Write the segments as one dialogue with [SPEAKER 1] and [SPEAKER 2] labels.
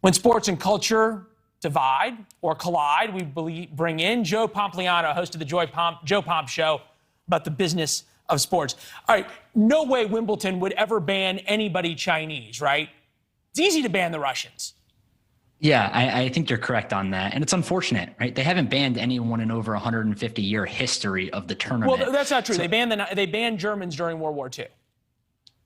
[SPEAKER 1] When sports and culture divide or collide, we bring in Joe Pompliano, host of the Joe Pomp Show, about the business of sports. All right, no way Wimbledon would ever ban anybody Chinese, right? It's easy to ban the Russians.
[SPEAKER 2] Yeah, I think you're correct on that. And it's unfortunate, right? They haven't banned anyone in over 150-year history of the tournament.
[SPEAKER 1] Well, that's not true. So, they banned Germans during World War II.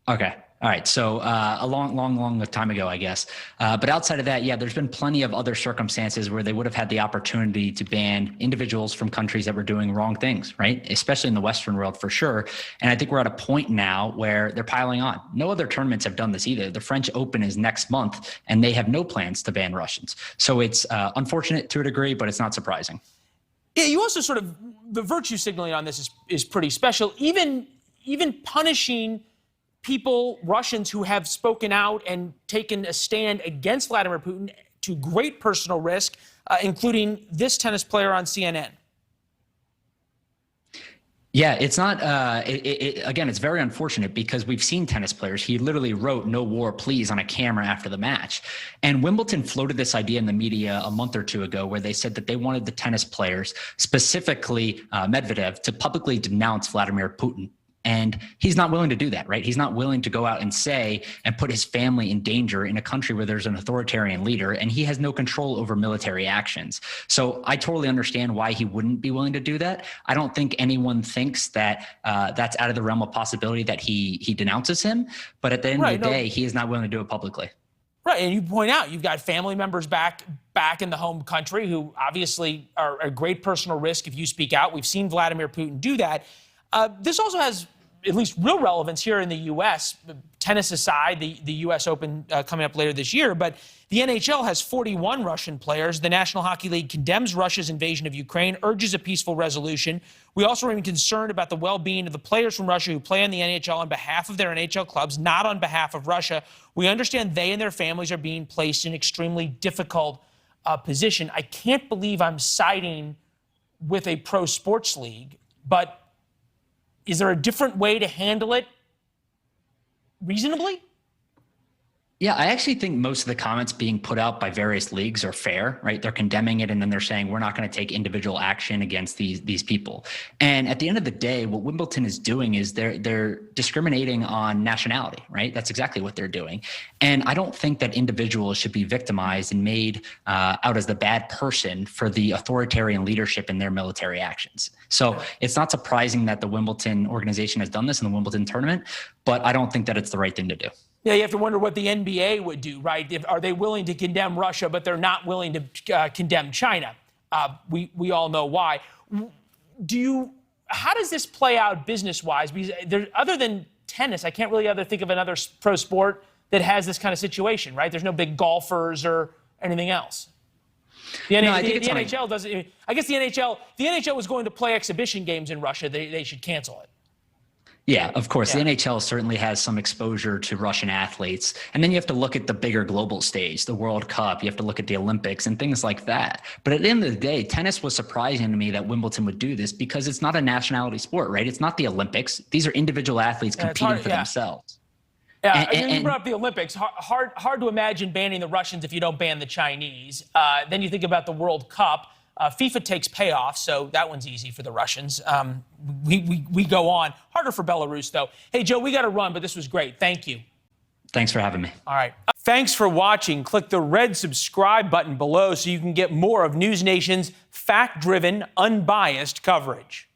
[SPEAKER 2] Okay. All right. So a long time ago, I guess. But outside of that, yeah, there's been plenty of other circumstances where they would have had the opportunity to ban individuals from countries that were doing wrong things, right? Especially in the Western world, for sure. And I think we're at a point now where they're piling on. No other tournaments have done this either. The French Open is next month, and they have no plans to ban Russians. So it's unfortunate to a degree, but it's not surprising.
[SPEAKER 1] Yeah, you also sort of, the virtue signaling on this is pretty special. Even punishing people, Russians who have spoken out and taken a stand against Vladimir Putin to great personal risk, including this tennis player on CNN.
[SPEAKER 2] Yeah, it's not, again, it's very unfortunate because we've seen tennis players. He literally wrote "No war, please" on a camera after the match. And Wimbledon floated this idea in the media a month or two ago where they said that they wanted the tennis players, specifically Medvedev, to publicly denounce Vladimir Putin. And he's not willing to do that, right? He's not willing to go out and say and put his family in danger in a country where there's an authoritarian leader, and he has no control over military actions. So I totally understand why he wouldn't be willing to do that. I don't think anyone thinks that that's out of the realm of possibility that he denounces him. But at the end of the day, he is not willing to do it publicly.
[SPEAKER 1] Right, and you point out you've got family members back in the home country who obviously are a great personal risk if you speak out. We've seen Vladimir Putin do that. This also has at least real relevance here in the U.S., tennis aside, the U.S. Open coming up later this year. But the NHL has 41 Russian players. The National Hockey League condemns Russia's invasion of Ukraine, urges a peaceful resolution. We also remain concerned about the well-being of the players from Russia who play in the NHL on behalf of their NHL clubs, not on behalf of Russia. We understand they and their families are being placed in an extremely difficult position. I can't believe I'm siding with a pro sports league, but is there a different way to handle it reasonably?
[SPEAKER 2] Yeah, I actually think most of the comments being put out by various leagues are fair, right? They're condemning it, and then they're saying we're not going to take individual action against these people. And at the end of the day, what Wimbledon is doing is they're discriminating on nationality, right? That's exactly what they're doing. And I don't think that individuals should be victimized and made out as the bad person for the authoritarian leadership in their military actions. So it's not surprising that the Wimbledon organization has done this in the Wimbledon tournament, but I don't think that it's the right thing to do.
[SPEAKER 1] Yeah, you have to wonder what the NBA would do, right? Are they willing to condemn Russia, but they're not willing to condemn China? We all know why. How does this play out business-wise? Because other than tennis, I can't really think of another pro sport that has this kind of situation, right? There's no big golfers or anything else. The NHL doesn't. I guess the NHL was going to play exhibition games in Russia. They should cancel it.
[SPEAKER 2] Yeah, of course. Yeah. The NHL certainly has some exposure to Russian athletes. And then you have to look at the bigger global stage, the World Cup. You have to look at the Olympics and things like that. But at the end of the day, tennis was surprising to me that Wimbledon would do this because it's not a nationality sport, right? It's not the Olympics. These are individual athletes competing for themselves.
[SPEAKER 1] Yeah, and you brought up the Olympics. Hard to imagine banning the Russians if you don't ban the Chinese. Then you think about the World Cup. FIFA takes payoff, so that one's easy for the Russians. We go on. Harder for Belarus, though. Hey, Joe, we got to run, but this was great. Thank you.
[SPEAKER 2] Thanks for having me.
[SPEAKER 1] All right. Thanks for watching. Click the red subscribe button below so you can get more of NewsNation's fact-driven, unbiased coverage.